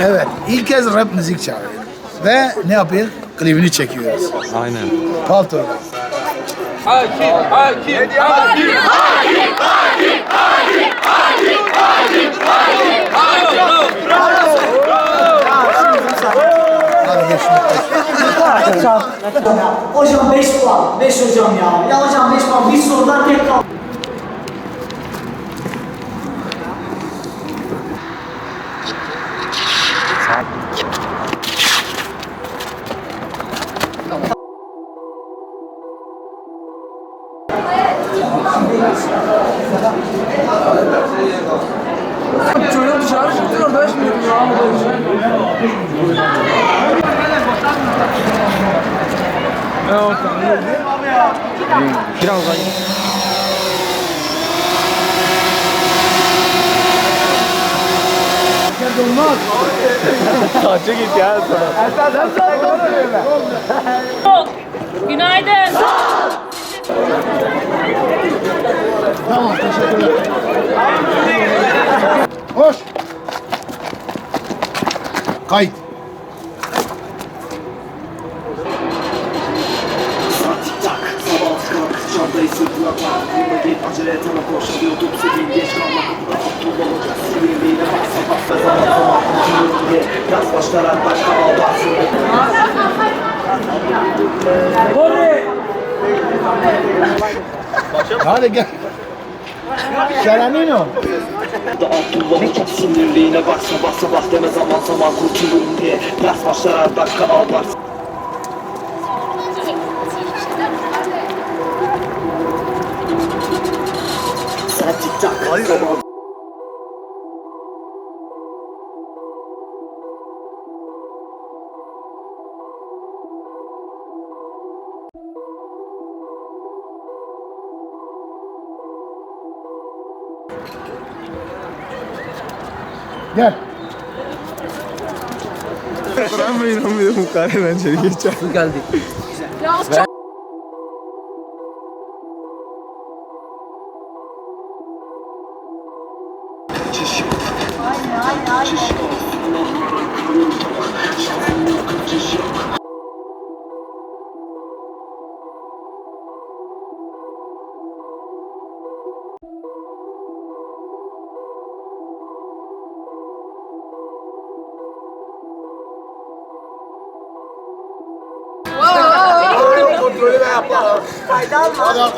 Evet, ilk kez rap müzik çalıyor. Ve ne yapıyor? Klibini çekiyoruz. Aynen. Palto. Hadi geç şimdi. Hocam 5 puan. 5 hocam ya. Ya hocam 5 puan. Bir sorudan tek kaldı. Çocuk dışarı çıktı orada şimdi ya. Birazdan Günaydın. Hoş. Kayıt. Çantayı sırtına tak, bunda git acele et ana boşalıyordum senin geç kalma kapıda aptal olacak sinirliğine baksa baksa zaman zaman kurtulur diye yaz başlar başka ağlarsın. Hadi gel. Şeranino. Da Abdullah olacak sinirliğine baksa baksa bak deme zaman zaman kurtulurum diye yaz başlar başka ağlarsın. Sana tik tak zaman. Gel. ben mi inanmıyorum bu kadar eğlenceli geçer. Kontrolü de yapalım. Hadi arkadaş.